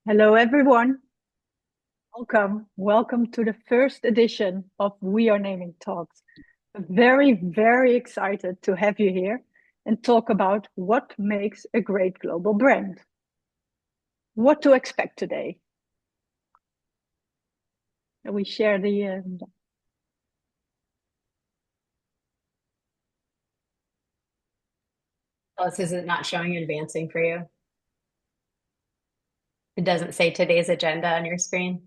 Hello, everyone. Welcome to the first edition of We Are Naming Talks. Very, very excited to have you here and talk about what makes a great global brand. What to expect today. And we share the. Alice, is it not showing advancing for you? It doesn't say today's agenda on your screen.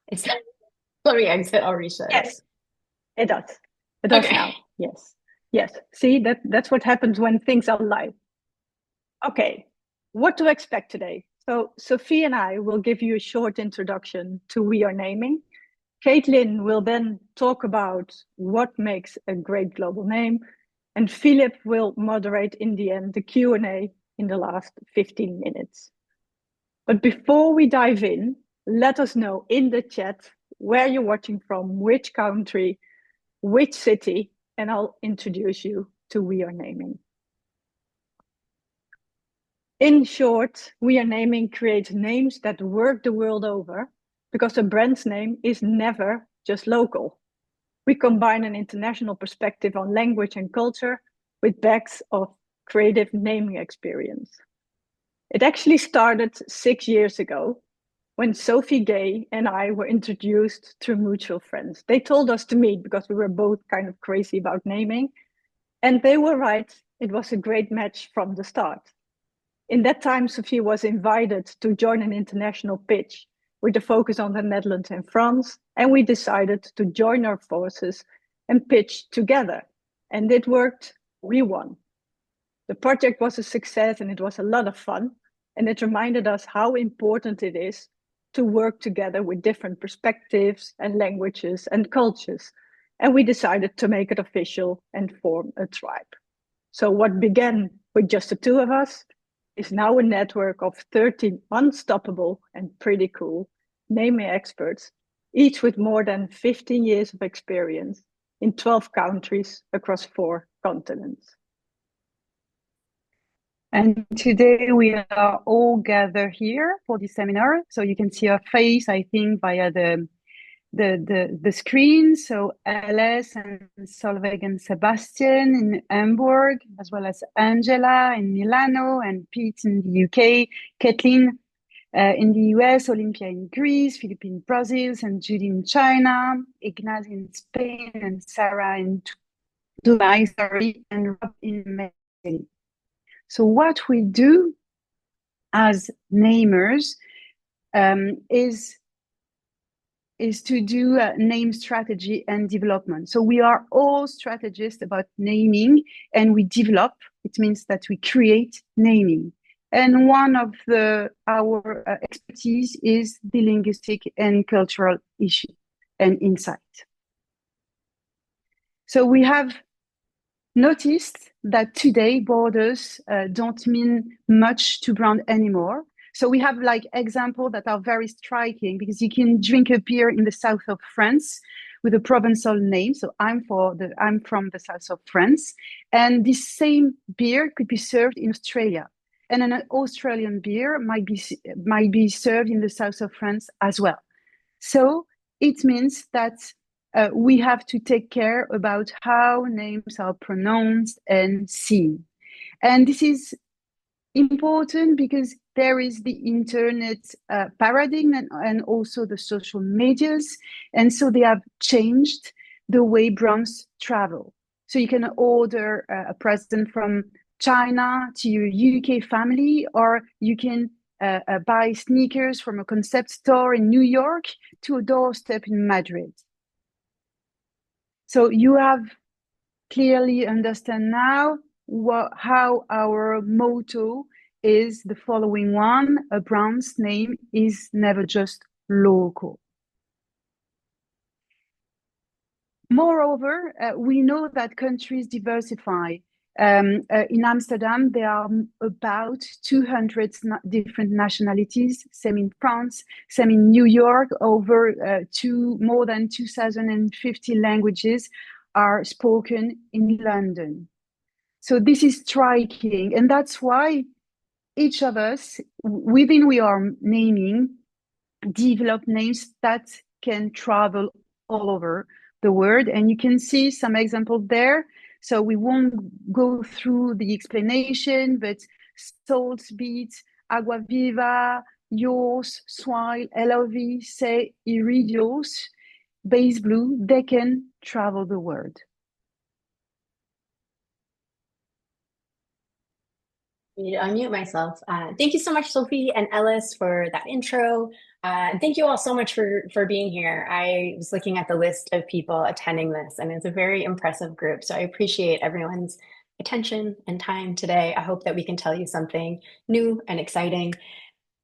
It's let me exit. I'll reshare it. Yes, it does. It does Okay. now. Yes. Yes. See, that's what happens when things are live. Okay. What to expect today? So, Sophie and I will give you a short introduction to We Are Naming. Caitlin will then talk about what makes a great global name, and Philip will moderate in the end the Q&A in the last 15 minutes. But before we dive in, let us know in the chat where you're watching from, which country, which city, and I'll introduce you to We Are Naming. In short, We Are Naming creates names that work the world over because a brand's name is never just local. We combine an international perspective on language and culture with bags of creative naming experience. It actually started 6 years ago when Sophie Gay and I were introduced through mutual friends. They told us to meet because we were both kind of crazy about naming. And they were right. It was a great match from the start. In that time, Sophie was invited to join an international pitch with a focus on the Netherlands and France. And we decided to join our forces and pitch together. And it worked. We won. The project was a success and it was a lot of fun. And it reminded us how important it is to work together with different perspectives and languages and cultures. And we decided to make it official and form a tribe. So, what began with just the two of us is now a network of 13 unstoppable and pretty cool naming experts, each with more than 15 years of experience in 12 countries across 4 continents. And today we are all gathered here for this seminar. So you can see our face, I think, via the screen. So Alice and Solveig and Sebastian in Hamburg, as well as Angela in Milano and Pete in the UK, Kathleen in the US, Olympia in Greece, Philip in Brazil, and Judy in China, Ignaz in Spain, and Sarah in Dubai, sorry, and Rob in Mexico. So what we do as namers is to do name strategy and development. So we are all strategists about naming, and we develop. It means that we create naming. And one of our expertise is the linguistic and cultural issue and insight. So we have noticed that today borders don't mean much to brand anymore. So we have like examples that are very striking because you can drink a beer in the south of France with a Provençal name. So I'm from the south of France, and this same beer could be served in Australia, and an Australian beer might be served in the south of France as well. So it means that we have to take care about how names are pronounced and seen. And this is important because there is the internet paradigm and also the social medias. And so they have changed the way brands travel. So you can order a present from China to your UK family, or you can buy sneakers from a concept store in New York to a doorstep in Madrid. So you have clearly understand now how our motto is the following one: a brand's name is never just local. Moreover, we know that countries diversify. In Amsterdam, there are about 200 different nationalities, same in France, same in New York, over more than 2,050 languages are spoken in London. So this is striking, and that's why each of us, within we are naming, develop names that can travel all over the world. And you can see some examples there. So we won't go through the explanation, but Salt Beat, Agua Viva, Yours, Swile, LOV, Say, Iridios, Base Blue, they can travel the world. I need to unmute myself. Thank you so much, Sophie and Ellis, for that intro. And thank you all so much for being here. I was looking at the list of people attending this, and it's a very impressive group. So I appreciate everyone's attention and time today. I hope that we can tell you something new and exciting.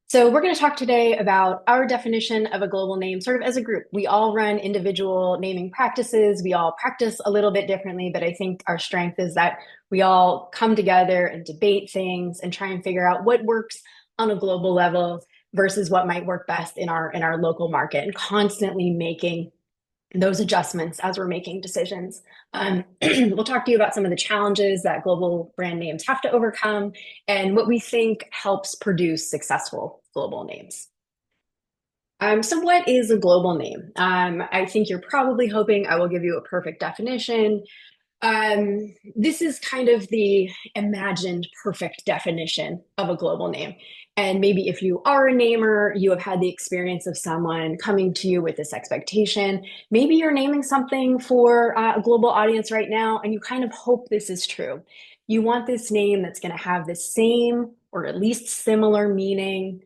So we're going to talk today about our definition of a global name, sort of as a group. We all run individual naming practices. We all practice a little bit differently, but I think our strength is that we all come together and debate things and try and figure out what works on a global level versus what might work best in our local market, and constantly making those adjustments as we're making decisions. We'll talk to you about some of the challenges that global brand names have to overcome and what we think helps produce successful global names. So what is a global name? I think you're probably hoping I will give you a perfect definition. This is kind of the imagined perfect definition of a global name. And maybe if you are a namer, you have had the experience of someone coming to you with this expectation. Maybe you're naming something for a global audience right now, and you kind of hope this is true. You want this name that's going to have the same or at least similar meaning,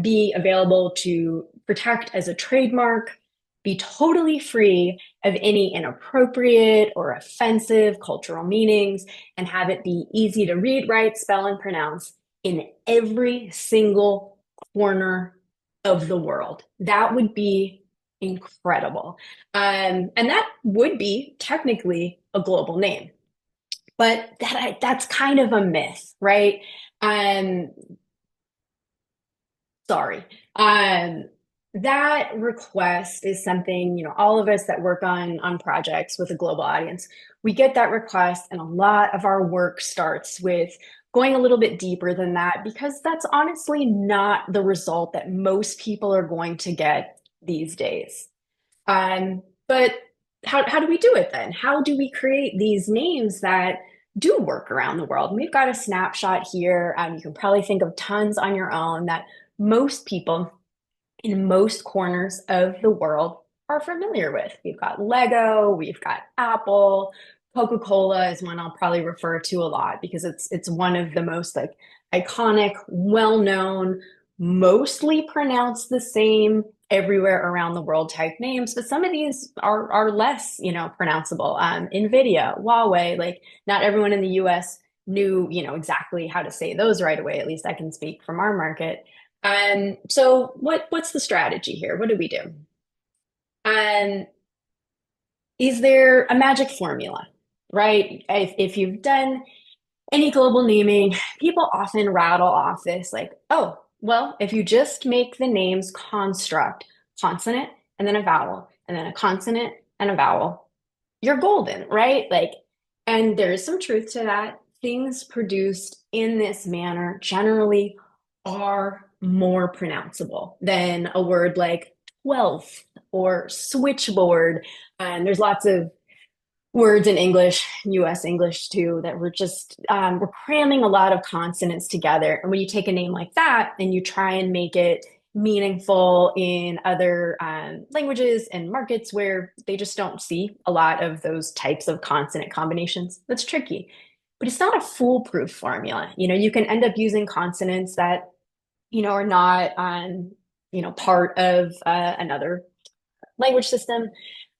be available to protect as a trademark, be totally free of any inappropriate or offensive cultural meanings, and have it be easy to read, write, spell, and pronounce in every single corner of the world. That would be incredible. And that would be technically a global name. But that's kind of a myth, right? Sorry. That request is something, all of us that work on projects with a global audience, we get that request, and a lot of our work starts with going a little bit deeper than that, because that's honestly not the result that most people are going to get these days. But how do we do it then? How do we create these names that do work around the world? And we've got a snapshot here. You can probably think of tons on your own that most people in most corners of the world are familiar with. We've got Lego, we've got Apple, Coca-Cola is one I'll probably refer to a lot because it's one of the most iconic, well-known, mostly pronounced the same everywhere around the world type names. But some of these are less, pronounceable. NVIDIA, Huawei, not everyone in the US knew, exactly how to say those right away. At least I can speak from our market. So what's the strategy here? What do we do? Is there a magic formula, right? If you've done any global naming, people often rattle off this oh, well, if you just make the names construct, consonant, and then a vowel, and then a consonant and a vowel, you're golden, right? And there is some truth to that. Things produced in this manner generally are more pronounceable than a word like 12th or switchboard. And there's lots of words in English, US English too, that we're cramming a lot of consonants together. And when you take a name like that and you try and make it meaningful in other languages and markets where they just don't see a lot of those types of consonant combinations, that's tricky. But it's not a foolproof formula. You can end up using consonants that are not part of another language system.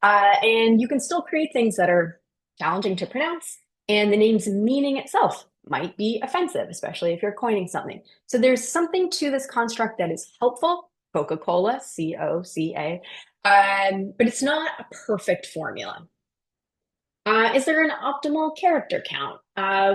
And you can still create things that are challenging to pronounce, and the name's meaning itself might be offensive, especially if you're coining something. So there's something to this construct that is helpful, Coca-Cola, C-O-C-A, but it's not a perfect formula. Is there an optimal character count?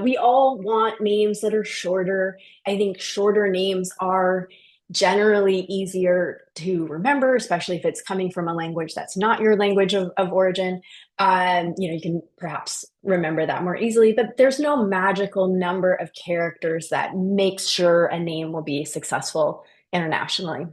We all want names that are shorter. I think shorter names are generally easier to remember, especially if it's coming from a language that's not your language of origin. You can perhaps remember that more easily, but there's no magical number of characters that makes sure a name will be successful internationally.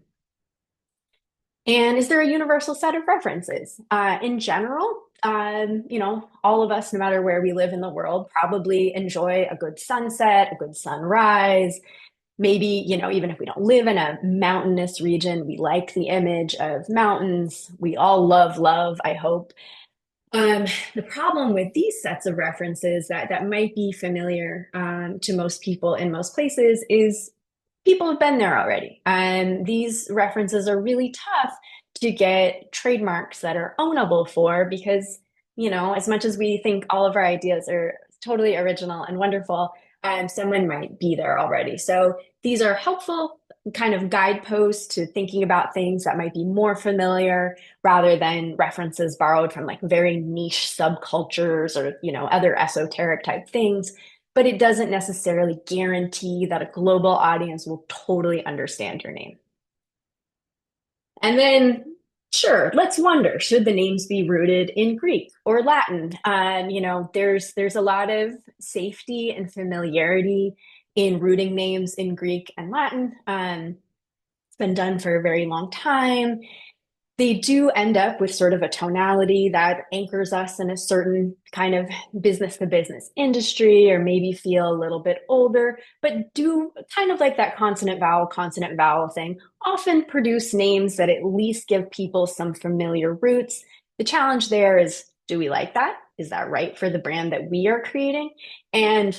And is there a universal set of references? In general, all of us, no matter where we live in the world, probably enjoy a good sunset, a good sunrise. Maybe, even if we don't live in a mountainous region, we like the image of mountains. We all love, I hope. The problem with these sets of references that might be familiar to most people in most places is people have been there already. And these references are really tough to get trademarks that are ownable for because, as much as we think all of our ideas are totally original and wonderful, someone might be there already. So these are helpful kind of guideposts to thinking about things that might be more familiar rather than references borrowed from like very niche subcultures or, other esoteric type things. But it doesn't necessarily guarantee that a global audience will totally understand your name. And then, sure, let's wonder, should the names be rooted in Greek or Latin? There's a lot of safety and familiarity in rooting names in Greek and Latin. It's been done for a very long time. They do end up with sort of a tonality that anchors us in a certain kind of business to business industry, or maybe feel a little bit older, but do kind of like that consonant vowel thing, often produce names that at least give people some familiar roots. The challenge there is, do we like that? Is that right for the brand that we are creating? And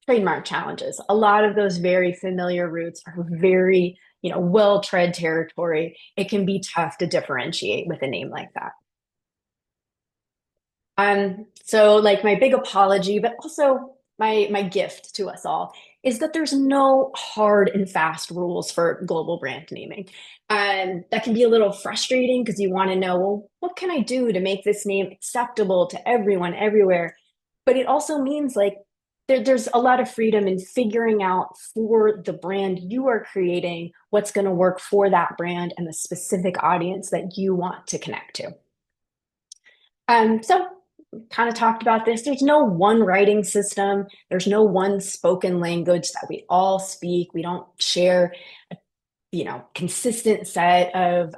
trademark challenges. A lot of those very familiar roots are very well-tread territory. It can be tough to differentiate with a name like that. So like my big apology, but also my gift to us all is that there's no hard and fast rules for global brand naming. That can be a little frustrating because you want to know, well, what can I do to make this name acceptable to everyone everywhere? But it also means like there's a lot of freedom in figuring out for the brand you are creating what's going to work for that brand and the specific audience that you want to connect to. So kind of talked about this. There's no one writing system. There's no one spoken language that we all speak. We don't share a consistent set of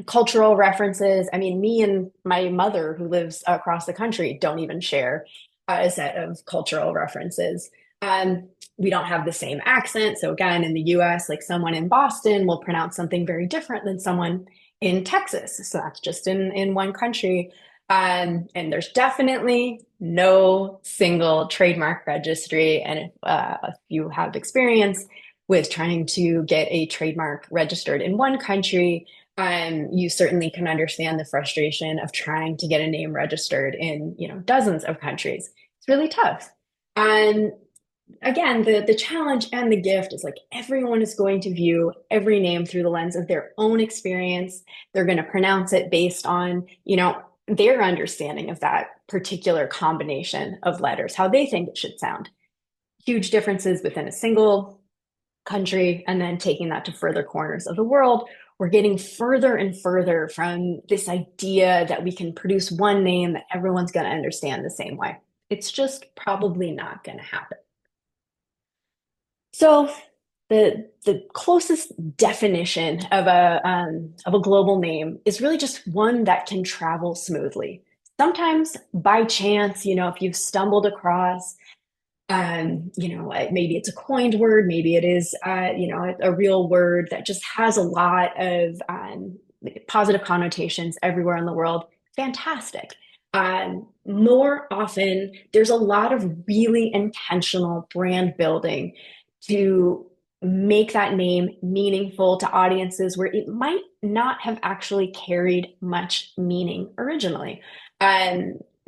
cultural references. I mean, me and my mother, who lives across the country, don't even share a set of cultural references. We don't have the same accent. So again, in the US, like someone in Boston will pronounce something very different than someone in Texas. So that's just in one country. And there's definitely no single trademark registry. And if you have experience with trying to get a trademark registered in one country, you certainly can understand the frustration of trying to get a name registered in dozens of countries. It's really tough. And again, the challenge and the gift is like everyone is going to view every name through the lens of their own experience. They're going to pronounce it based on their understanding of that particular combination of letters, how they think it should sound. Huge differences within a single country, and then taking that to further corners of the world. We're getting further and further from this idea that we can produce one name that everyone's going to understand the same way. It's just probably not going to happen. So the closest definition of a global name is really just one that can travel smoothly. Sometimes by chance, if you've stumbled across maybe it's a coined word, maybe it is, a real word that just has a lot of positive connotations everywhere in the world. Fantastic. More often, there's a lot of really intentional brand building to make that name meaningful to audiences where it might not have actually carried much meaning originally.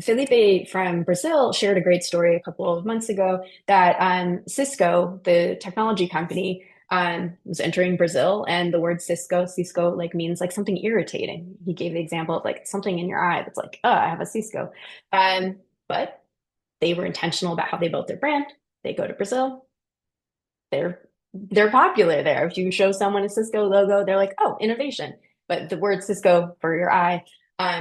Felipe from Brazil shared a great story a couple of months ago that Cisco, the technology company, was entering Brazil, and the word Cisco like means like something irritating. He gave the example of like something in your eye that's like, oh, I have a Cisco. But they were intentional about how they built their brand. They go to Brazil. They're popular there. If you show someone a Cisco logo, they're like, oh, innovation. But the word Cisco for your eye,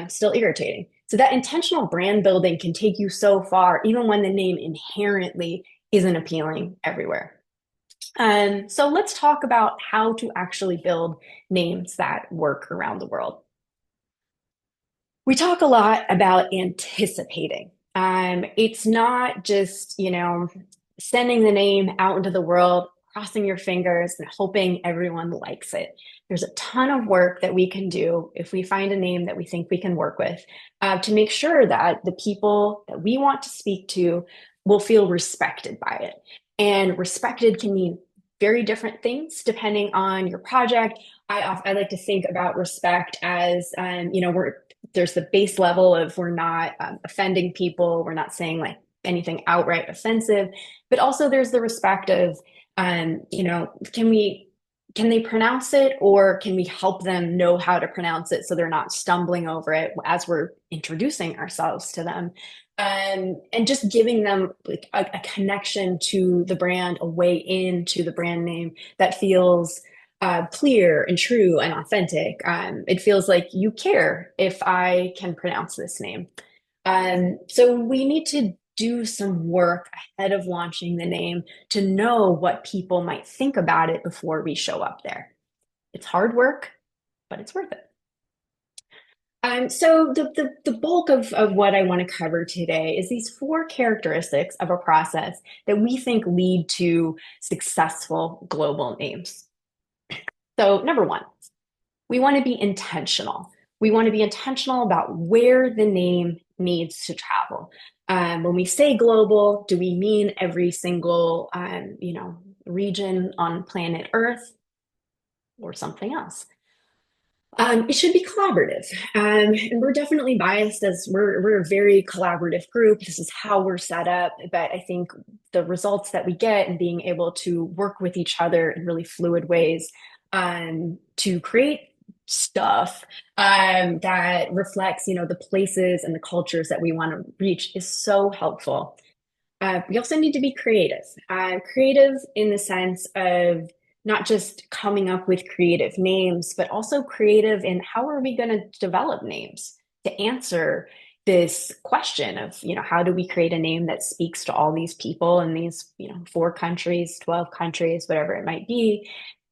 still irritating. So that intentional brand building can take you so far, even when the name inherently isn't appealing everywhere. So let's talk about how to actually build names that work around the world. We talk a lot about anticipating. It's not just, sending the name out into the world, crossing your fingers and hoping everyone likes it. There's a ton of work that we can do if we find a name that we think we can work with to make sure that the people that we want to speak to will feel respected by it. And respected can mean very different things depending on your project. I like to think about respect as, there's the base level of we're not offending people, we're not saying like anything outright offensive, but also there's the respect of, can they pronounce it, or can we help them know how to pronounce it so they're not stumbling over it as we're introducing ourselves to them. And just giving them like a connection to the brand, a way into the brand name that feels clear and true and authentic. It feels like you care if I can pronounce this name. So we need to do some work ahead of launching the name to know what people might think about it before we show up there. It's hard work, but it's worth it. So the bulk of what I want to cover today is these 4 characteristics of a process that we think lead to successful global names. So number 1, we want to be intentional. We want to be intentional about where the name needs to travel. When we say global, do we mean every single, region on planet Earth or something else? It should be collaborative. And we're definitely biased as we're a very collaborative group. This is how we're set up. But I think the results that we get and being able to work with each other in really fluid ways to create stuff that reflects, the places and the cultures that we want to reach is so helpful. We also need to be creative. Creative in the sense of not just coming up with creative names, but also creative in how are we going to develop names to answer this question of, how do we create a name that speaks to all these people in these, 4 countries, 12 countries, whatever it might be.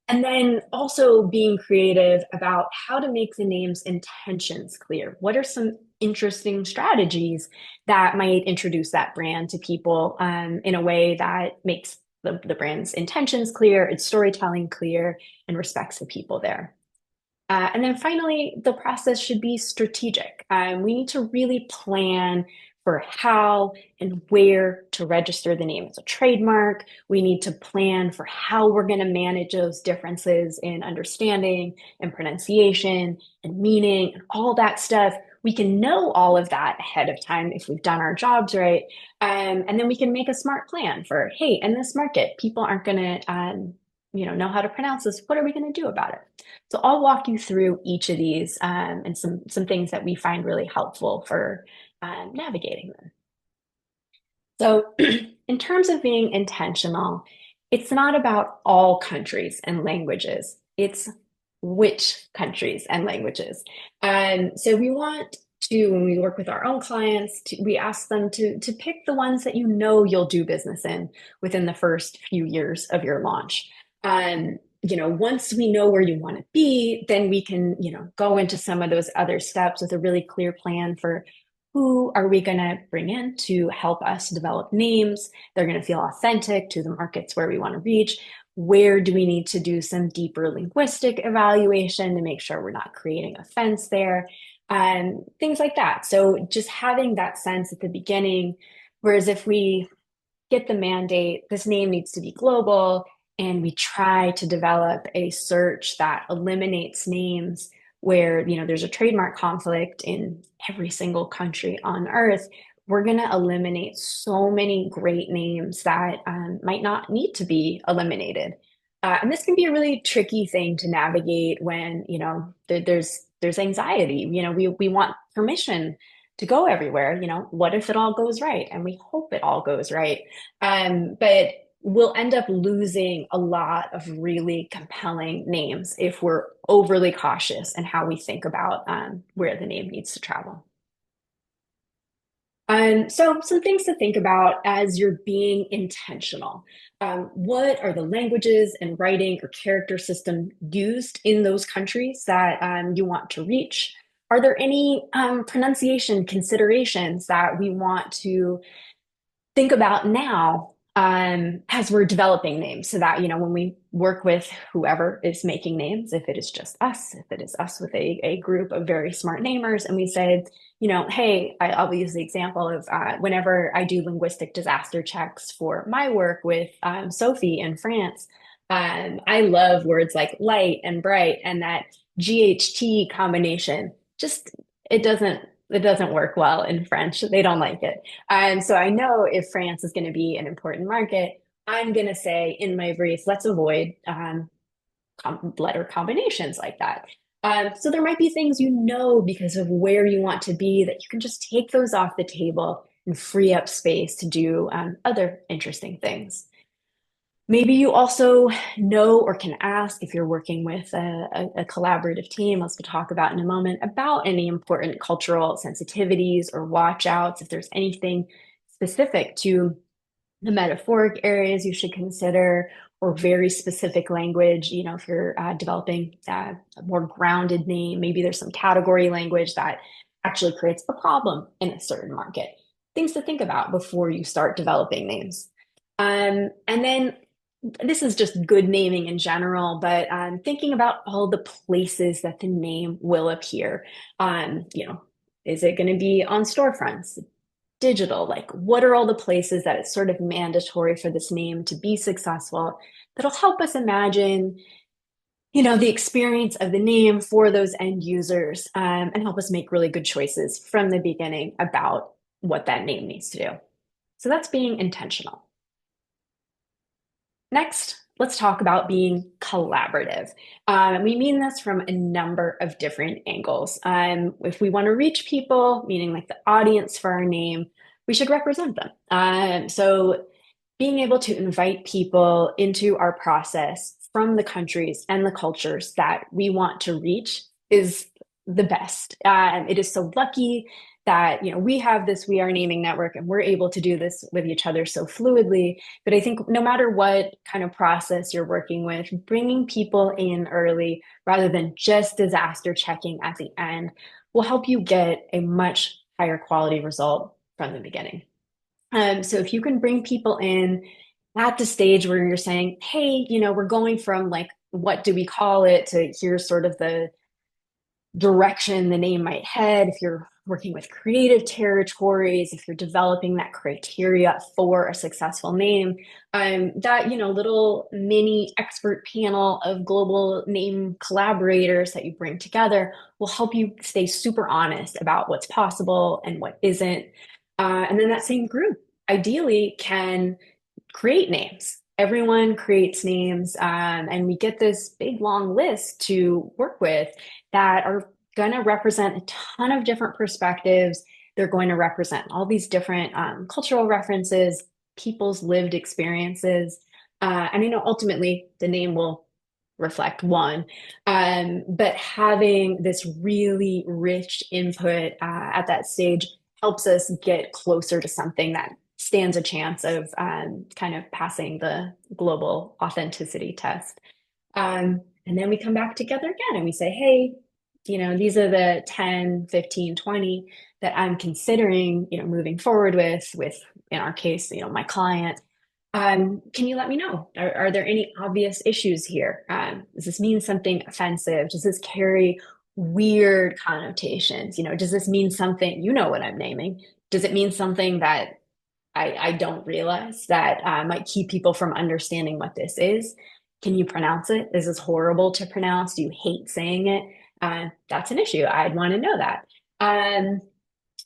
And then also being creative about how to make the name's intentions clear. What are some interesting strategies that might introduce that brand to people in a way that makes the brand's intentions clear, its storytelling clear, and respects the people there. And then finally, the process should be strategic. We need to really plan for how and where to register the name as a trademark. We need to plan for how we're going to manage those differences in understanding and pronunciation and meaning and all that stuff. We can know all of that ahead of time if we've done our jobs right. And then we can make a smart plan for, hey, in this market, people aren't going to know how to pronounce this. What are we going to do about it? So I'll walk you through each of these and some things that we find really helpful for navigating them. So in terms of being intentional, it's not about all countries and languages. It's which countries and languages. So we want to, when we work with our own clients, we ask them to pick the ones that you'll do business in within the first few years of your launch. Once we know where you want to be, then we can, go into some of those other steps with a really clear plan for who are we going to bring in to help us develop names. They're going to feel authentic to the markets where we want to reach. Where do we need to do some deeper linguistic evaluation to make sure we're not creating offense there? Things like that. So just having that sense at the beginning, whereas if we get the mandate, this name needs to be global, and we try to develop a search that eliminates names where there's a trademark conflict in every single country on Earth, we're going to eliminate so many great names that might not need to be eliminated. And this can be a really tricky thing to navigate when there's anxiety. We want permission to go everywhere. What if it all goes right? And we hope it all goes right. But we'll end up losing a lot of really compelling names if we're overly cautious in how we think about where the name needs to travel. So some things to think about as you're being intentional. What are the languages and writing or character system used in those countries that you want to reach? Are there any pronunciation considerations that we want to think about now as we're developing names so that, when we work with whoever is making names, if it is just us, if it is us with a group of very smart namers, and we say, hey, I'll use the example of whenever I do linguistic disaster checks for my work with Sophie in France, I love words like light and bright, and that GHT combination just it doesn't it doesn't work well in French. They don't like it. And so I know if France is going to be an important market, I'm going to say in my brief, let's avoid letter combinations like that. So there might be things because of where you want to be that you can just take those off the table and free up space to do other interesting things. Maybe you also know or can ask if you're working with a collaborative team, as we'll talk about in a moment, about any important cultural sensitivities or watch outs, if there's anything specific to the metaphoric areas you should consider, or very specific language. If you're developing a more grounded name, maybe there's some category language that actually creates a problem in a certain market. Things to think about before you start developing names. And then this is just good naming in general, but thinking about all the places that the name will appear. Is it going to be on storefronts, digital? Like, what are all the places that it's sort of mandatory for this name to be successful? That'll help us imagine, the experience of the name for those end users, and help us make really good choices from the beginning about what that name needs to do. So that's being intentional. Next, let's talk about being collaborative. We mean this from a number of different angles. If we want to reach people, meaning like the audience for our name, we should represent them. So being able to invite people into our process from the countries and the cultures that we want to reach is the best. It is so lucky that we have this We Are Naming network, and we're able to do this with each other so fluidly. But I think no matter what kind of process you're working with, bringing people in early rather than just disaster checking at the end will help you get a much higher quality result from the beginning. So if you can bring people in at the stage where you're saying, hey, we're going from like, what do we call it, to here's sort of the direction the name might head. If you're working with creative territories, if you're developing that criteria for a successful name, that little mini expert panel of global name collaborators that you bring together will help you stay super honest about what's possible and what isn't. And then that same group ideally can create names. Everyone creates names, and we get this big long list to work with that are going to represent a ton of different perspectives. They're going to represent all these different cultural references, people's lived experiences. And ultimately the name will reflect one. But having this really rich input at that stage helps us get closer to something that stands a chance of kind of passing the global authenticity test. And then we come back together again and we say, hey, these are the 10, 15, 20 that I'm considering, moving forward with, in our case, my client. Can you let me know? Are there any obvious issues here? Does this mean something offensive? Does this carry weird connotations? Does this mean something, what I'm naming? Does it mean something that I don't realize that might keep people from understanding what this is? Can you pronounce it? Is this horrible to pronounce? Do you hate saying it? That's an issue. I'd want to know that. And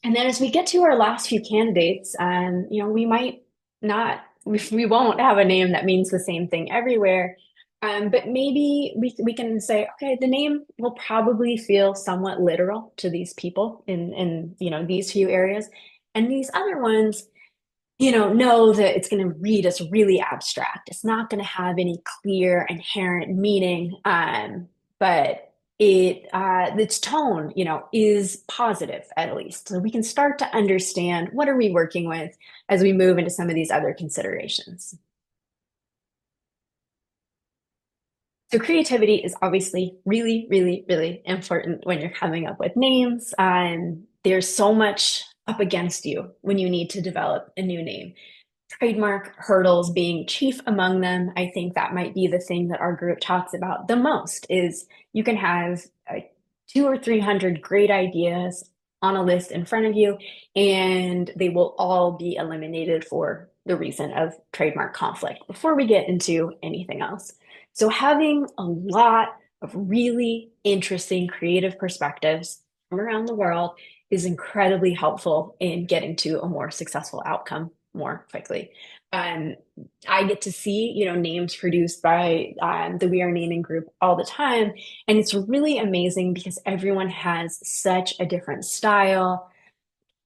then as we get to our last few candidates, we might not, we won't have a name that means the same thing everywhere. But maybe we can say, okay, the name will probably feel somewhat literal to these people in these few areas. And these other ones, know that it's going to read as really abstract. It's not going to have any clear inherent meaning. But its tone, is positive at least. So we can start to understand what are we working with as we move into some of these other considerations. So creativity is obviously really, really, really important when you're coming up with names. There's so much up against you when you need to develop a new name. Trademark hurdles being chief among them. I think that might be the thing that our group talks about the most is you can have 200 or 300 great ideas on a list in front of you, and they will all be eliminated for the reason of trademark conflict before we get into anything else. So having a lot of really interesting creative perspectives from around the world is incredibly helpful in getting to a more successful outcome more quickly. I get to see, names produced by the We Are Naming group all the time. And it's really amazing because everyone has such a different style,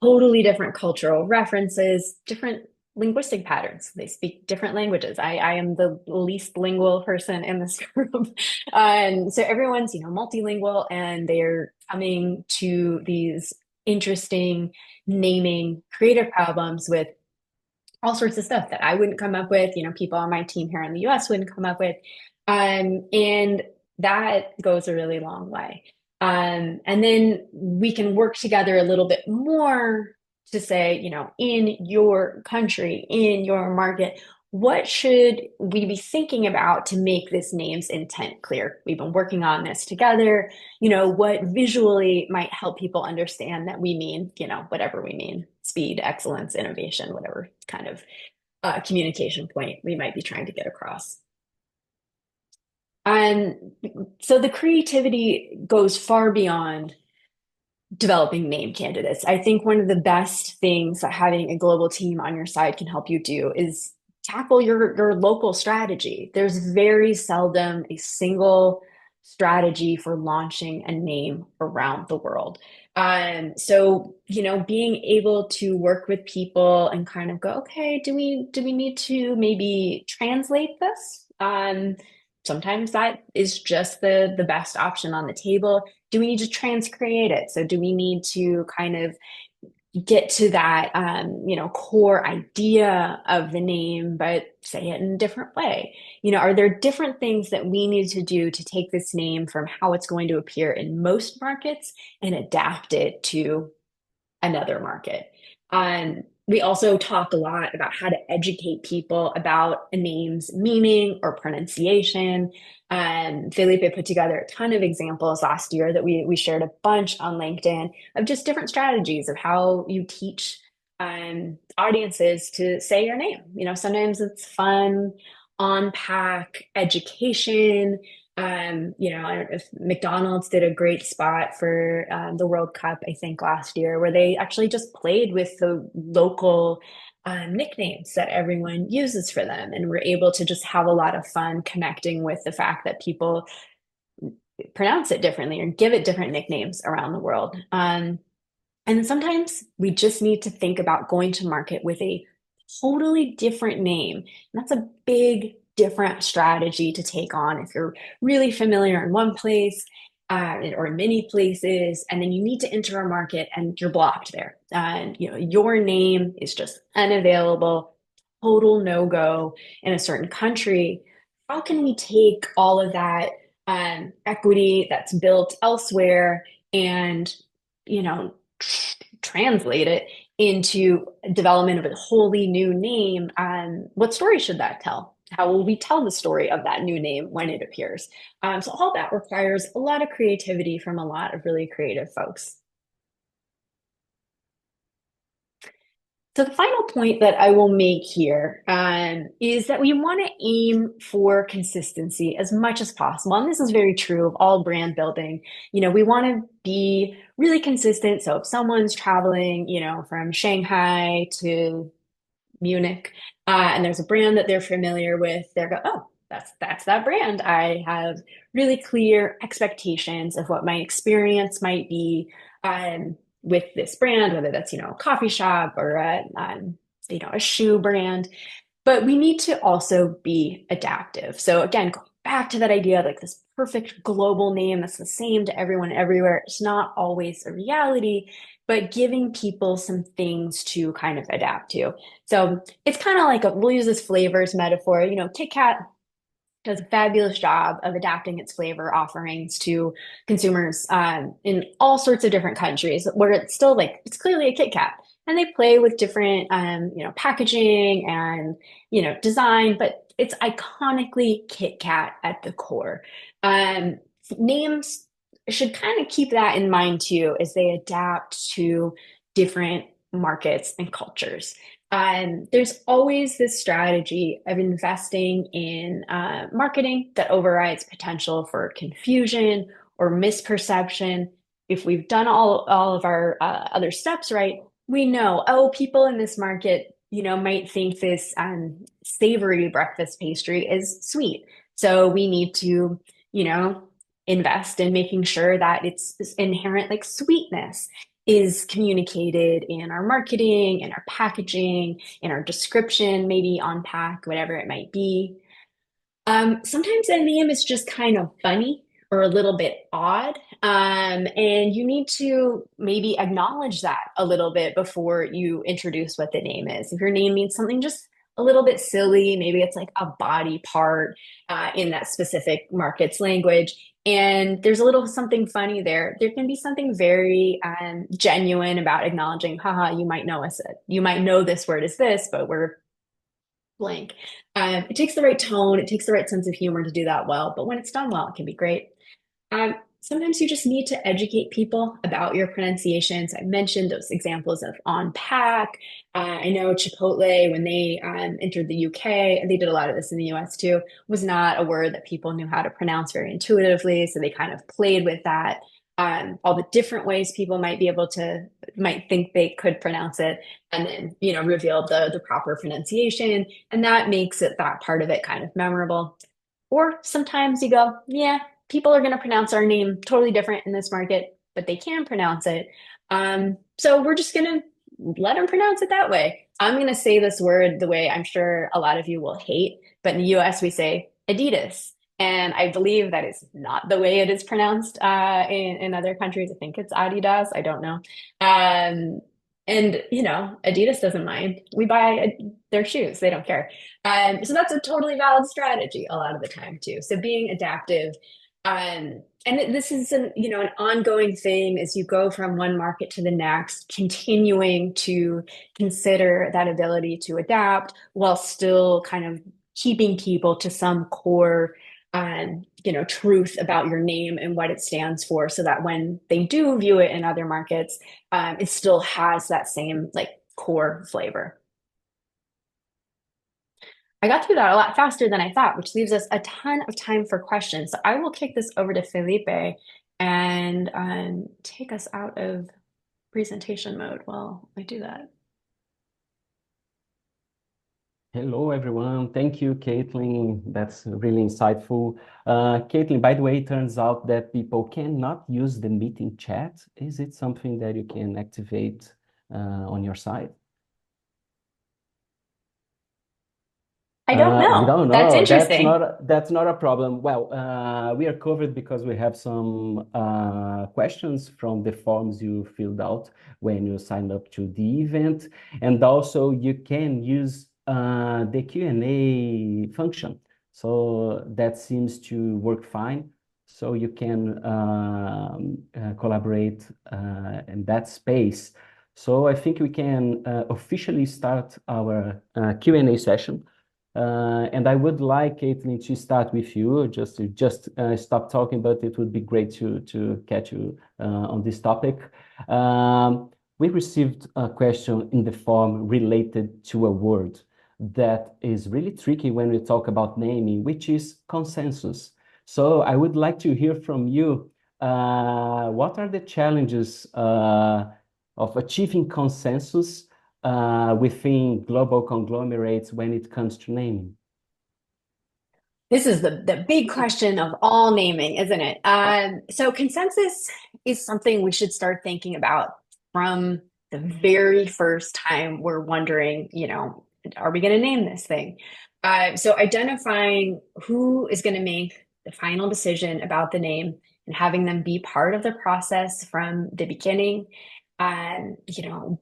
totally different cultural references, different linguistic patterns. They speak different languages. I am the least lingual person in this group. So everyone's, multilingual, and they're coming to these interesting naming creative problems with all sorts of stuff that I wouldn't come up with, people on my team here in the US wouldn't come up with. And that goes a really long way. And then we can work together a little bit more to say, in your country, in your market, what should we be thinking about to make this name's intent clear? We've been working on this together. What visually might help people understand that we mean, whatever we mean, speed, excellence, innovation, whatever kind of communication point we might be trying to get across. And so the creativity goes far beyond developing name candidates. I think one of the best things that having a global team on your side can help you do is tackle your local strategy. There's very seldom a single strategy for launching a name around the world. So, being able to work with people and kind of go, okay, do we need to maybe translate this? Sometimes that is just the best option on the table. Do we need to transcreate it? So do we need to kind of get to that, core idea of the name, but say it in a different way? Are there different things that we need to do to take this name from how it's going to appear in most markets and adapt it to another market? We also talk a lot about how to educate people about a name's meaning or pronunciation. Felipe put together a ton of examples last year that we shared a bunch on LinkedIn of just different strategies of how you teach audiences to say your name. Sometimes it's fun, on-pack education. I don't know if McDonald's did a great spot for the World Cup, I think last year, where they actually just played with the local nicknames that everyone uses for them. And we're able to just have a lot of fun connecting with the fact that people pronounce it differently or give it different nicknames around the world. And sometimes we just need to think about going to market with a totally different name. And that's a big different strategy to take on if you're really familiar in one place or in many places, and then you need to enter a market and you're blocked there. And your name is just unavailable, total no-go in a certain country. How can we take all of that equity that's built elsewhere and translate it into development of a wholly new name? What story should that tell? How will we tell the story of that new name when it appears? So all that requires a lot of creativity from a lot of really creative folks. So the final point that I will make here is that we want to aim for consistency as much as possible. And this is very true of all brand building. We want to be really consistent. So if someone's traveling, from Shanghai to Munich, and there's a brand that they're familiar with, they're go, oh, that's that brand. I have really clear expectations of what my experience might be with this brand, whether that's a coffee shop or a shoe brand. But we need to also be adaptive. So again, going back to that idea of like this perfect global name that's the same to everyone everywhere. It's not always a reality, but giving people some things to kind of adapt to. So it's kind of like we'll use this flavors metaphor. Kit Kat does a fabulous job of adapting its flavor offerings to consumers in all sorts of different countries where it's still it's clearly a Kit Kat. And they play with different, packaging and, design, but it's iconically Kit Kat at the core. Names should kind of keep that in mind too, as they adapt to different markets and cultures. There's always this strategy of investing in marketing that overrides potential for confusion or misperception. If we've done all of our other steps right, we know, oh, people in this market, might think this savory breakfast pastry is sweet. So we need to, invest in making sure that its inherent sweetness is communicated in our marketing, in our packaging, in our description, maybe on pack, whatever it might be. Sometimes a name is just kind of funny or a little bit odd. And you need to maybe acknowledge that a little bit before you introduce what the name is. If your name means something just a little bit silly, maybe it's like a body part in that specific market's language, and there's a little something funny there can be something very genuine about acknowledging, haha, you might know this word is this, but we're blank. It takes the right tone, it takes the right sense of humor to do that well, but when it's done well, it can be great. Sometimes you just need to educate people about your pronunciations. I mentioned those examples of on pack. I know Chipotle, when they entered the UK, and they did a lot of this in the US too, was not a word that people knew how to pronounce very intuitively. So they kind of played with that, all the different ways people might think they could pronounce it, and then, revealed the proper pronunciation. And that makes that part of it kind of memorable. Or sometimes you go, yeah, people are going to pronounce our name totally different in this market, but they can pronounce it. So we're just going to let them pronounce it that way. I'm going to say this word the way I'm sure a lot of you will hate, but in the US we say Adidas. And I believe that is not the way it is pronounced in other countries. I think it's Adidas. I don't know. And, Adidas doesn't mind. We buy their shoes. They don't care. So that's a totally valid strategy a lot of the time too. So being adaptive. And this is an ongoing thing as you go from one market to the next, continuing to consider that ability to adapt while still kind of keeping people to some core truth about your name and what it stands for, so that when they do view it in other markets, it still has that same core flavor. I got through that a lot faster than I thought, which leaves us a ton of time for questions. So I will kick this over to Felipe and take us out of presentation mode while I do that. Hello, everyone. Thank you, Caitlin. That's really insightful. Caitlin, by the way, it turns out that people cannot use the meeting chat. Is it something that you can activate on your side? I don't know. We don't know. That's interesting. That's not a problem. Well, we are covered because we have some questions from the forms you filled out when you signed up to the event. And also you can use the Q&A function. So that seems to work fine. So you can collaborate in that space. So I think we can officially start our Q&A session. And I would like, Caitlin, to start with you, just stop talking, but it would be great to catch you on this topic. We received a question in the form related to a word that is really tricky when we talk about naming, which is consensus. So I would like to hear from you, what are the challenges of achieving consensus within global conglomerates when it comes to naming? This is the big question of all naming, isn't it? So consensus is something we should start thinking about from the very first time we're wondering, are we going to name this thing? So identifying who is going to make the final decision about the name and having them be part of the process from the beginning. And,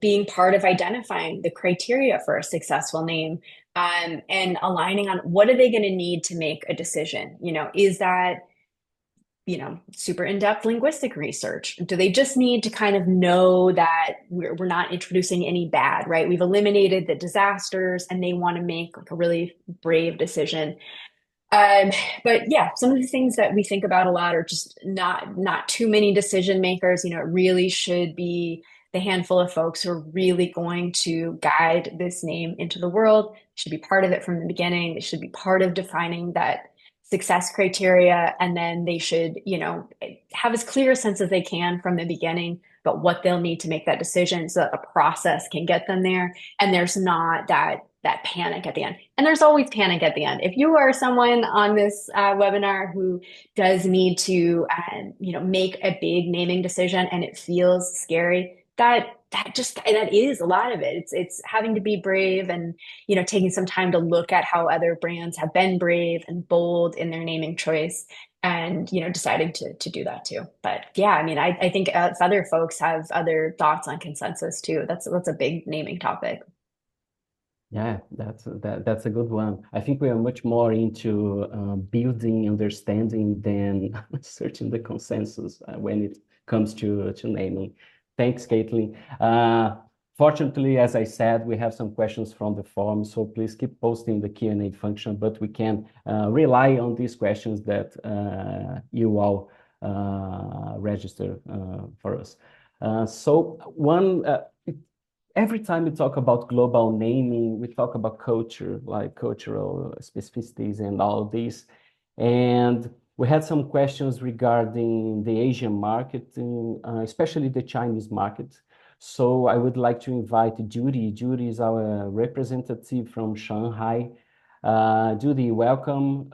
being part of identifying the criteria for a successful name, and aligning on what are they going to need to make a decision. Is that super in-depth linguistic research? Do they just need to kind of know that we're not introducing any bad, right? We've eliminated the disasters and they want to make like a really brave decision. But yeah, some of the things that we think about a lot are just not too many decision makers. It really should be the handful of folks who are really going to guide this name into the world. They should be part of it from the beginning. They should be part of defining that success criteria, and then they should, have as clear a sense as they can from the beginning, but what they'll need to make that decision so that a process can get them there. And there's not that panic at the end. And there's always panic at the end. If you are someone on this webinar who does need to, make a big naming decision and it feels scary, that is a lot of it. It's having to be brave and, taking some time to look at how other brands have been brave and bold in their naming choice and, deciding to do that too. But yeah, I think if other folks have other thoughts on consensus too, that's a big naming topic. Yeah, that's a good one. I think we are much more into building understanding than searching the consensus when it comes to naming. Thanks, Caitlin. Fortunately, as I said, we have some questions from the forum, so please keep posting the Q&A function, but we can rely on these questions that you all register for us. Every time we talk about global naming, we talk about culture, like cultural specificities and all this. And we had some questions regarding the Asian market, especially the Chinese market. So I would like to invite Judy. Judy is our representative from Shanghai. Judy, welcome.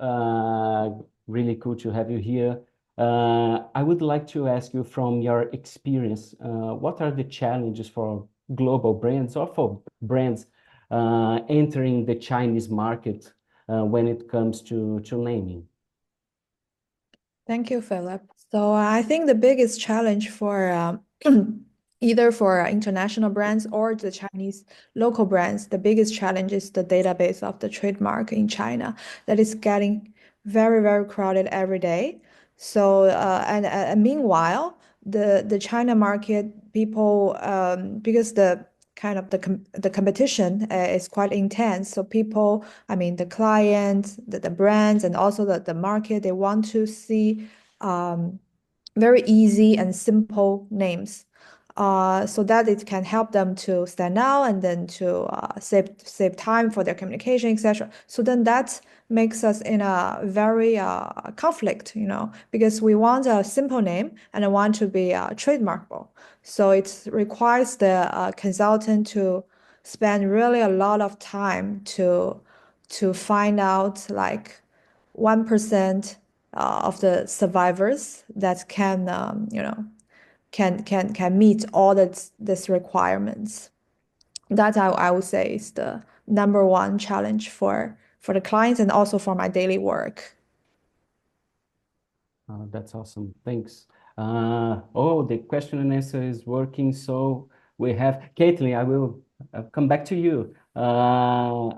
Really cool to have you here. I would like to ask you from your experience, what are the challenges for global brands or for brands entering the Chinese market when it comes to naming? Thank you, Philip. So I think the biggest challenge for either for international brands or the Chinese local brands, the biggest challenge is the database of the trademark in China that is getting very, very crowded every day. So and meanwhile, the China market people because the kind of the competition is quite intense. So people, the clients, the brands, and also the market, they want to see very easy and simple names, so that it can help them to stand out and then to save time for their communication, etc. So then that makes us in a very conflict, because we want a simple name and I want to be trademarkable. So it requires the consultant to spend really a lot of time to find out like 1% of the survivors that can can meet all this requirements. That I would say is the number one challenge for the clients and also for my daily work. That's awesome. Thanks. The question and answer is working. So we have Caitlin. I will come back to you.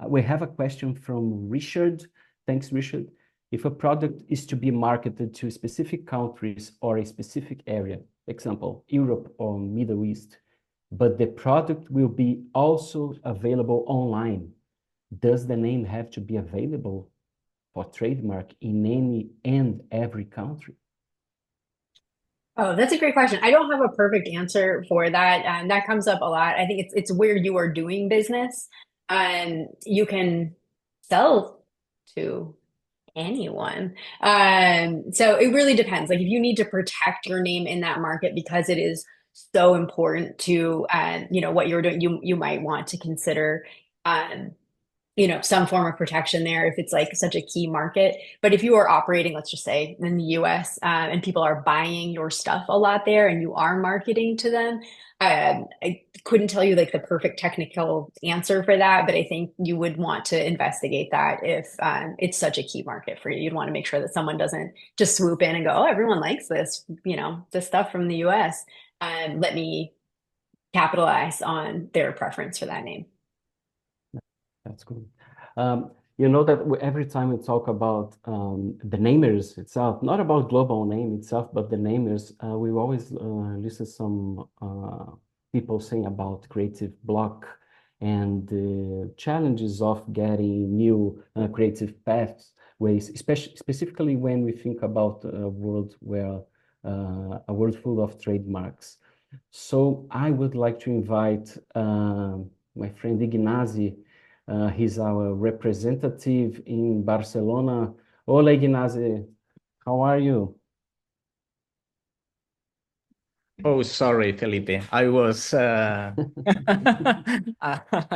We have a question from Richard. Thanks, Richard. If a product is to be marketed to specific countries or a specific area, example, Europe or Middle East, but the product will be also available online, does the name have to be available for trademark in any and every country? Oh, that's a great question. I don't have a perfect answer for that. And that comes up a lot. I think it's where you are doing business. And you can sell to anyone. So it really depends. Like if you need to protect your name in that market because it is so important to what you're doing, you might want to consider some form of protection there if it's like such a key market. But if you are operating, let's just say in the US, and people are buying your stuff a lot there and you are marketing to them, I couldn't tell you like the perfect technical answer for that, but I think you would want to investigate that if it's such a key market for you. You'd want to make sure that someone doesn't just swoop in and go, oh, everyone likes this, this stuff from the US. Let me capitalize on their preference for that name. That's good. You know that every time we talk about the namers itself, not about global name itself, but the namers, we always listen some people saying about creative block and the challenges of getting new creative paths, ways, especially specifically when we think about a world where a world full of trademarks. So I would like to invite my friend Ignazi. He's our representative in Barcelona. Hola, Ignazi. How are you? Oh, sorry, Felipe. I was I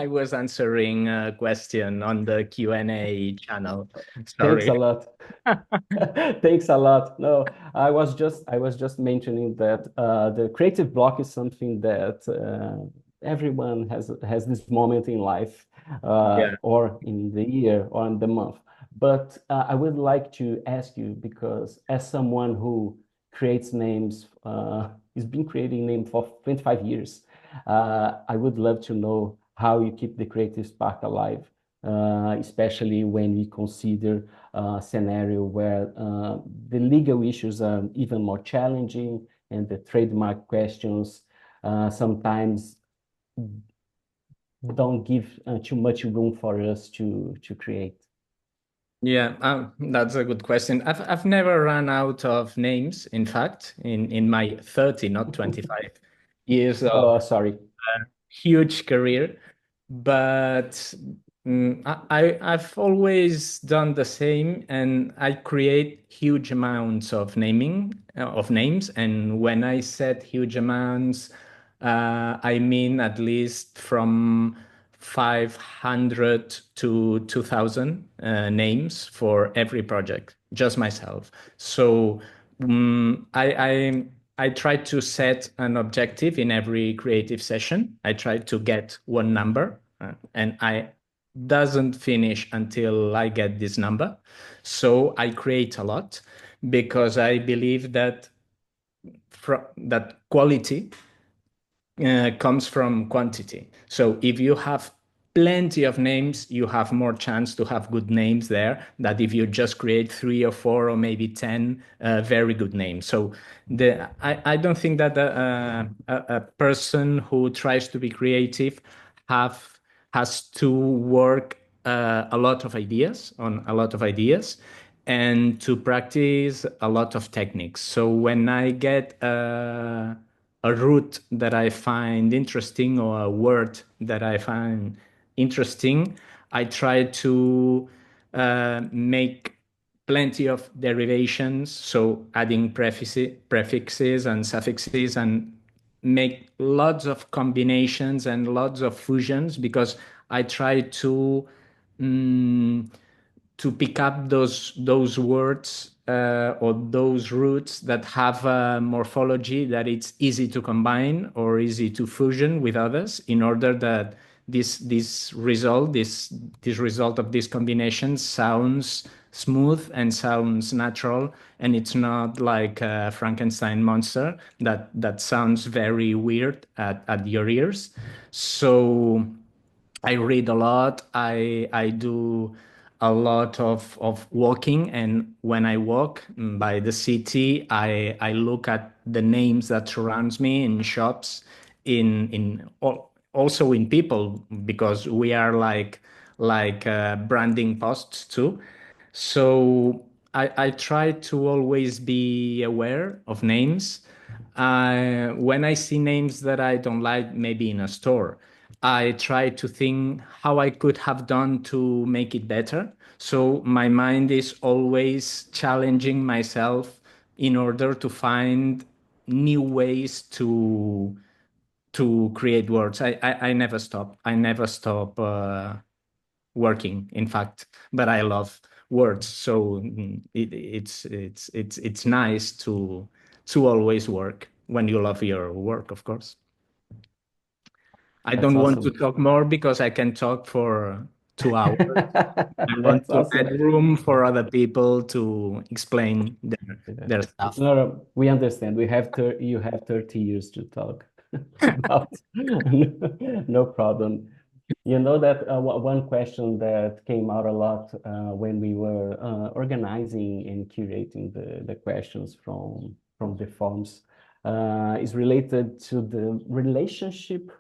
was answering a question on the Q&A channel. Thanks a Sorry. lot. Thanks a lot. No, I was just mentioning that the creative block is something that everyone has this moment in life, Yeah. or in the year or in the month. But I would like to ask you, because as someone who creates names, he's been creating names for 25 years. I would love to know how you keep the creative spark alive, especially when we consider a scenario where the legal issues are even more challenging and the trademark questions sometimes don't give too much room for us to create. Yeah, that's a good question. I've never run out of names, in fact, in my 30, not 25 years of Oh, sorry. huge career. But I've always done the same, and I create huge amounts of names. And when I said huge amounts, I mean at least from 500 to 2,000 names for every project, just myself. So I try to set an objective in every creative session. I try to get one number, and I doesn't finish until I get this number. So I create a lot because I believe that that quality comes from quantity. So if you have plenty of names, you have more chance to have good names there than if you just create 3 or 4 or maybe 10 very good names. So I don't think that a person who tries to be creative has to work a lot of ideas on a lot of ideas and to practice a lot of techniques. So when I get a root that I find interesting or a word that I find interesting, I try to make plenty of derivations, so adding prefixes and suffixes, and make lots of combinations and lots of fusions because I try mm, to pick up those words or those roots that have a morphology that it's easy to combine or easy to fusion with others in order that this result of this combination sounds smooth and sounds natural, and it's not like a Frankenstein monster that sounds very weird at your ears. So I read a lot. I do a lot of walking, and when I walk by the city, I look at the names that surrounds me in shops, also in people, because we are like branding posts too. So I try to always be aware of names. When I see names that I don't like, maybe in a store, I try to think how I could have done to make it better. So my mind is always challenging myself in order to find new ways to create words. I never stop. I never stop working, in fact, but I love words. So it's nice to always work when you love your work, of course. I That's don't want to awesome. talk more because I can talk for 2 hours. I want That's to awesome. add room for other people to explain their stuff. No, we understand. You have 30 years to talk about. No problem. You know that one question that came out a lot when we were organizing and curating the questions from the forms is related to the relationship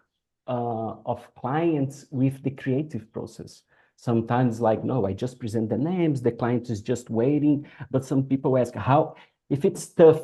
of clients with the creative process. Sometimes like, no, I just present the names, the client is just waiting. But some people ask how, if it's tough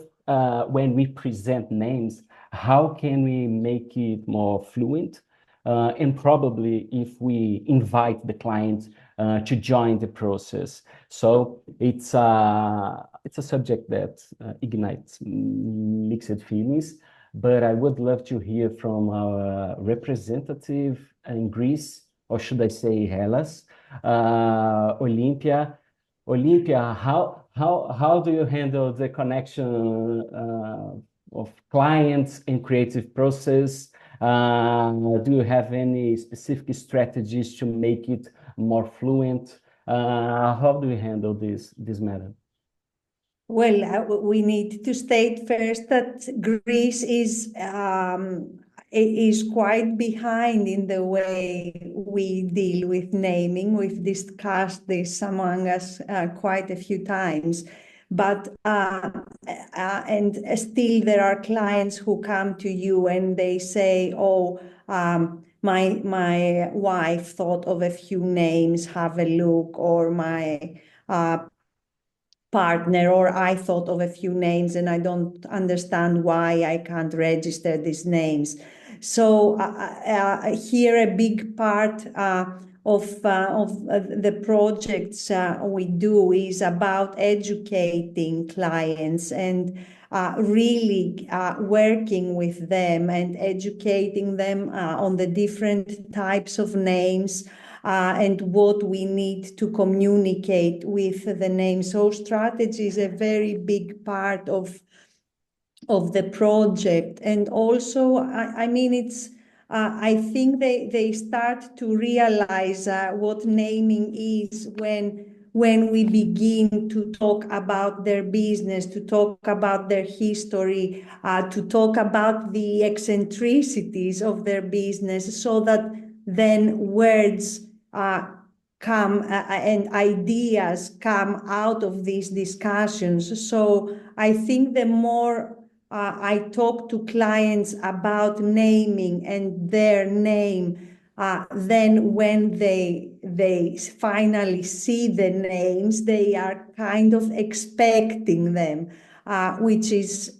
when we present names, how can we make it more fluent? And probably if we invite the client to join the process. So it's a subject that ignites mixed feelings. But I would love to hear from our representative in Greece, or should I say Hellas, Olympia. Olympia, how do you handle the connection of clients and creative process? Do you have any specific strategies to make it more fluent? How do you handle this matter? Well, we need to state first that Greece is quite behind in the way we deal with naming. We've discussed this among us quite a few times, but and still there are clients who come to you and they say, "Oh, my wife thought of a few names. Have a look," or my partner, or I thought of a few names and I don't understand why I can't register these names. So here a big part of the projects we do is about educating clients and really working with them and educating them on the different types of names and what we need to communicate with the name. So strategy is a very big part of the project. And also, I mean, it's, I think they start to realize what naming is when we begin to talk about their business, to talk about their history, to talk about the eccentricities of their business, so that then words come and ideas come out of these discussions. So I think the more I talk to clients about naming and their name, then when they finally see the names, they are kind of expecting them, which is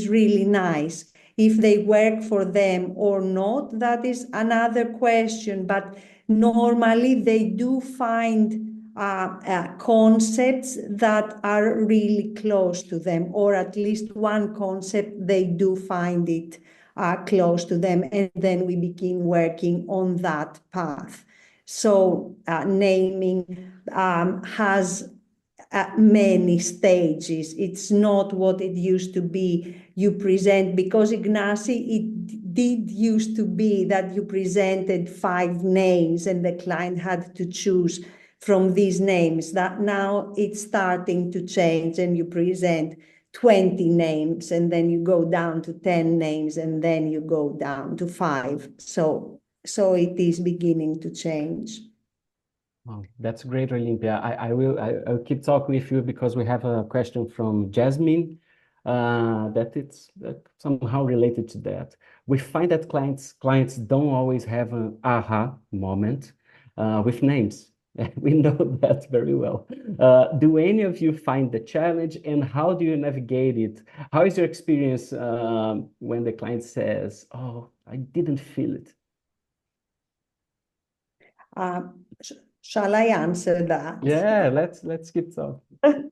really nice. If they work for them or not, that is another question. But normally they do find concepts that are really close to them, or at least one concept they do find it close to them, and then we begin working on that path. So naming has many stages. It's not what it used to be. You present, because Ignacy, it did used to be that you presented 5 names and the client had to choose from these names. That now it's starting to change and you present 20 names and then you go down to 10 names and then you go down to 5. So it is beginning to change. Oh, that's great, Olympia. I'll keep talking with you because we have a question from Jasmine that it's somehow related to that. We find that clients don't always have an aha moment with names. We know that very well. Do any of you find the challenge, and how do you navigate it? How is your experience when the client says, "Oh, I didn't feel it"? Shall I answer that? Yeah, let's keep talking.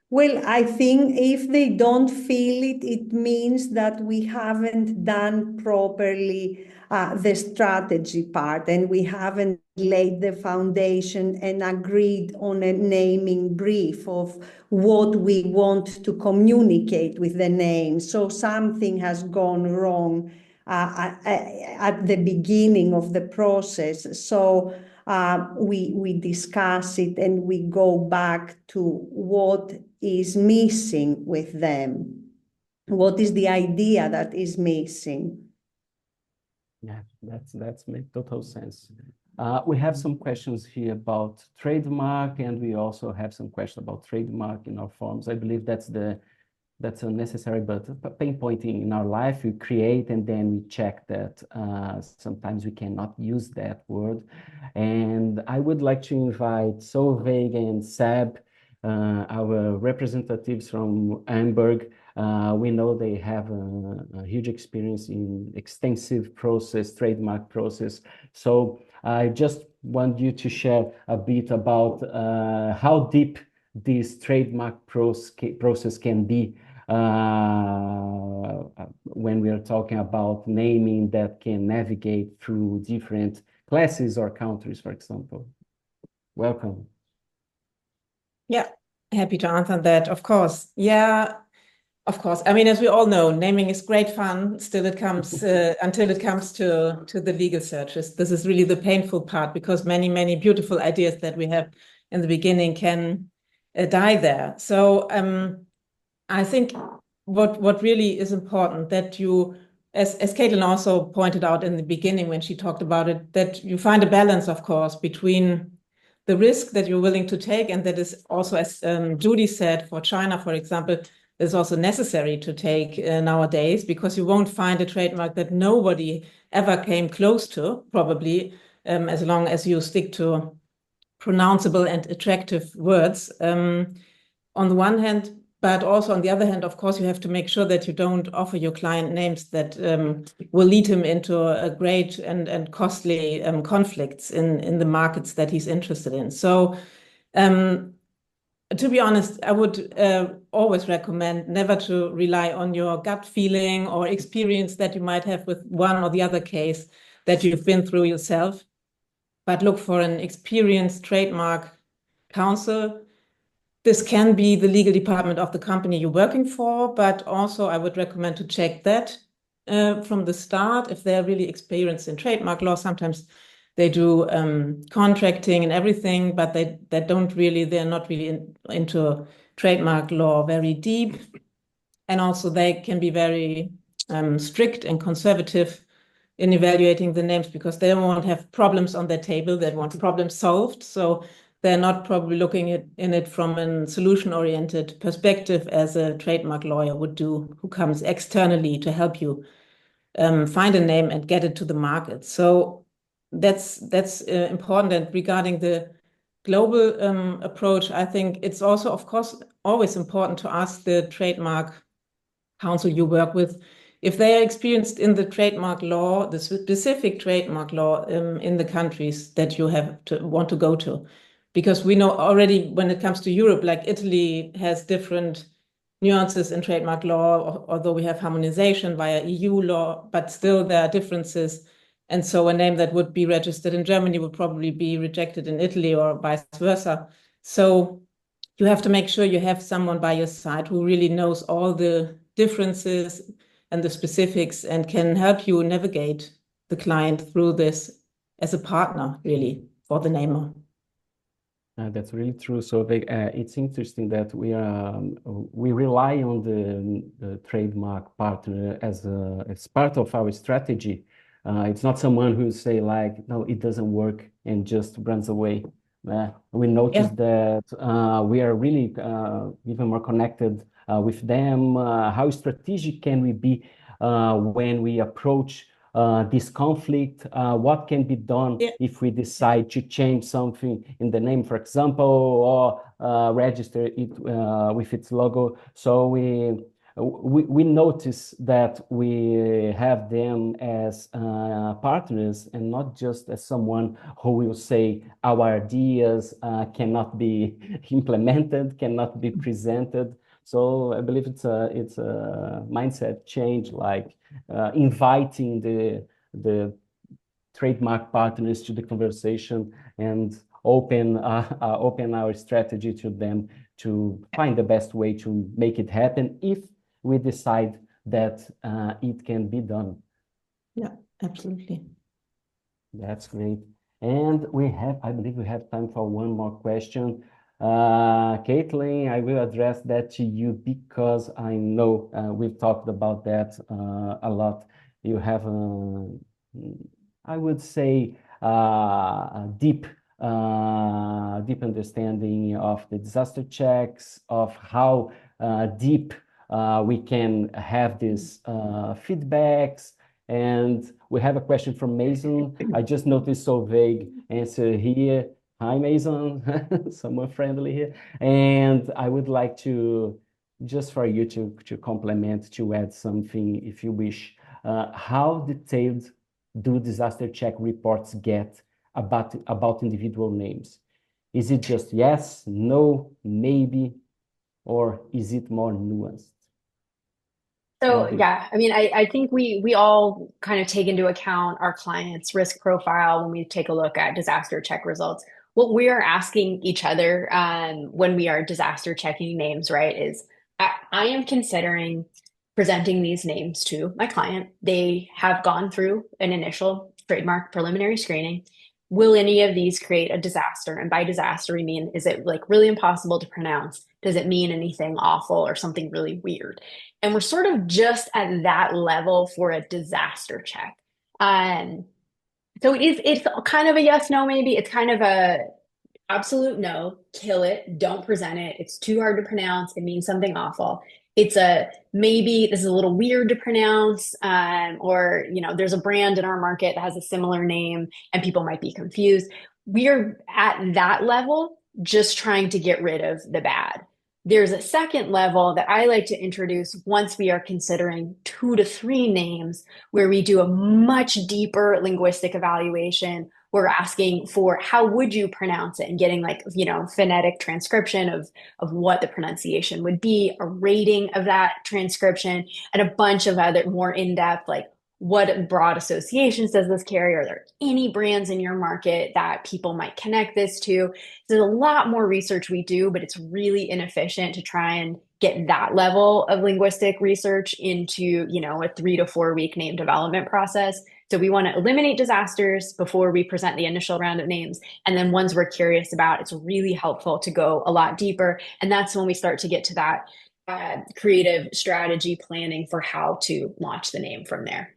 Well, I think if they don't feel it, it means that we haven't done properly the strategy part, and we haven't laid the foundation and agreed on a naming brief of what we want to communicate with the name. So something has gone wrong at the beginning of the process. So we discuss it and we go back to what is missing with them. What is the idea that is missing? Yeah, that's make total sense. We have some questions here about trademark, and we also have some questions about trademark in our forms. I believe that's a necessary but pain point in our life. We create and then we check that sometimes we cannot use that word. And I would like to invite Solveig and Seb, our representatives from Hamburg. We know they have a huge experience in extensive process, trademark process. So I just want you to share a bit about how deep this trademark process can be when we are talking about naming that can navigate through different classes or countries, for example. Welcome. Yeah, happy to answer that, of course. Yeah, of course. I mean, as we all know, naming is great fun. Still, it comes until it comes to the legal searches. This is really the painful part, because many beautiful ideas that we have in the beginning can die there. So I think what really is important, that you, as Caitlin also pointed out in the beginning when she talked about it, that you find a balance, of course, between the risk that you're willing to take, and that is also, as Judy said, for China, for example, is also necessary to take nowadays, because you won't find a trademark that nobody ever came close to, probably, as long as you stick to pronounceable and attractive words on the one hand. But also on the other hand, of course, you have to make sure that you don't offer your client names that will lead him into a great and costly conflicts in the markets that he's interested in. So to be honest, I would always recommend never to rely on your gut feeling or experience that you might have with one or the other case that you've been through yourself, but look for an experienced trademark counsel. This can be the legal department of the company you're working for, but also I would recommend to check that from the start if they're really experienced in trademark law. Sometimes they do contracting and everything, but they're not really into trademark law very deep. And also they can be very strict and conservative in evaluating the names, because they don't want to have problems on their table. They want problems solved. So they're not probably looking in it from a solution-oriented perspective as a trademark lawyer would do, who comes externally to help you find a name and get it to the market. So that's important. And regarding the global approach, I think it's also, of course, always important to ask the trademark counsel you work with if they are experienced in the trademark law, the specific trademark law in the countries that you want to go to. Because we know already when it comes to Europe, like Italy has different nuances in trademark law, although we have harmonization via EU law, but still there are differences. And so a name that would be registered in Germany would probably be rejected in Italy or vice versa. So you have to make sure you have someone by your side who really knows all the differences and the specifics and can help you navigate the client through this as a partner, really, for the namer. That's really true. So it's interesting that we rely on the trademark partner as part of our strategy. It's not someone who say like, no, it doesn't work and just runs away. We notice that we are really even more connected with them. How strategic can we be when we approach this conflict? What can be done if we decide to change something in the name, for example, or register it with its logo? So we notice that we have them as partners and not just as someone who will say our ideas cannot be implemented, cannot be presented. So I believe it's a mindset change, like inviting the trademark partners to the conversation and open our strategy to them to find the best way to make it happen if we decide that it can be done. Yeah, absolutely. That's great. And I believe we have time for one more question. Caitlin, I will address that to you because I know we've talked about that a lot. You have, I would say, a deep understanding of the disaster checks, of how deep we can have these feedbacks. And we have a question from Mason. I just noticed Solveig answer here. Hi, Mason. Someone friendly here. And I would like to, just for you to complement, to add something if you wish. How detailed do disaster check reports get about individual names? Is it just yes, no, maybe, or is it more nuanced? So yeah, I mean, I think we all kind of take into account our clients' risk profile when we take a look at disaster check results. What we are asking each other when we are disaster checking names, right, is I am considering presenting these names to my client. They have gone through an initial trademark preliminary screening. Will any of these create a disaster? And by disaster, we mean, is it like really impossible to pronounce? Does it mean anything awful or something really weird? And we're sort of just at that level for a disaster check. So it's kind of a yes, no, maybe. It's kind of a absolute no, kill it, don't present it. It's too hard to pronounce. It means something awful. It's a maybe this is a little weird to pronounce, or there's a brand in our market that has a similar name and people might be confused. We're at that level, just trying to get rid of the bad. There's a second level that I like to introduce once we are considering 2 to 3 names, where we do a much deeper linguistic evaluation. We're asking for how would you pronounce it and getting phonetic transcription of what the pronunciation would be, a rating of that transcription, and a bunch of other more in-depth, like what broad associations does this carry? Are there any brands in your market that people might connect this to? There's a lot more research we do, but it's really inefficient to try and get that level of linguistic research into, a 3 to 4 week name development process. So we want to eliminate disasters before we present the initial round of names. And then ones we're curious about, it's really helpful to go a lot deeper. And that's when we start to get to that creative strategy planning for how to launch the name from there.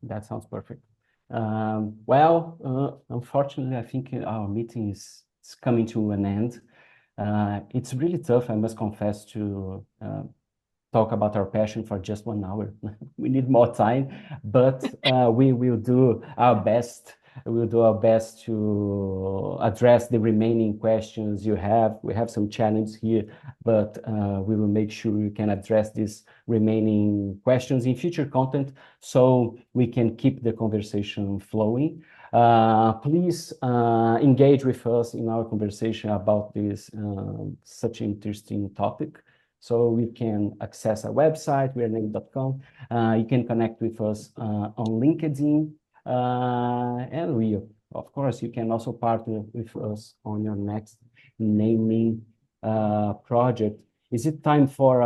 That sounds perfect. Unfortunately, I think our meeting is coming to an end. It's really tough, I must confess, to talk about our passion for just 1 hour. We need more time, but we will do our best. We'll do our best to address the remaining questions you have. We have some challenges here, but we will make sure we can address these remaining questions in future content so we can keep the conversation flowing. Please engage with us in our conversation about this such an interesting topic. So we can access our website, wearename.com. You can connect with us on LinkedIn. And of course, you can also partner with us on your next naming project. Is it time for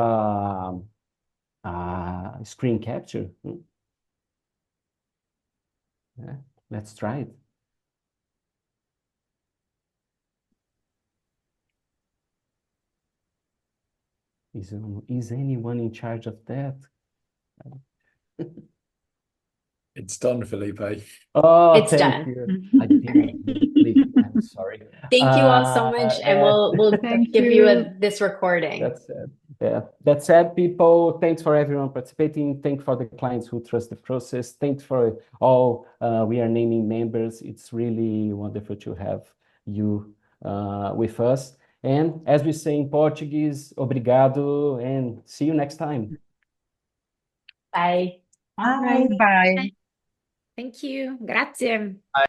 screen capture? Yeah, let's try it. Is anyone in charge of that? It's done, Felipe. Oh, it's thank done. you. I didn't click. I'm sorry. Thank you all so much, and we'll give you this recording. That's it. Yeah, that's it, people. Thanks for everyone participating. Thanks for the clients who trust the process. Thanks for all We Are Naming members. It's really wonderful to have you with us. And as we say in Portuguese, obrigado, and see you next time. Bye. Bye. Bye. Thank you. Grazie.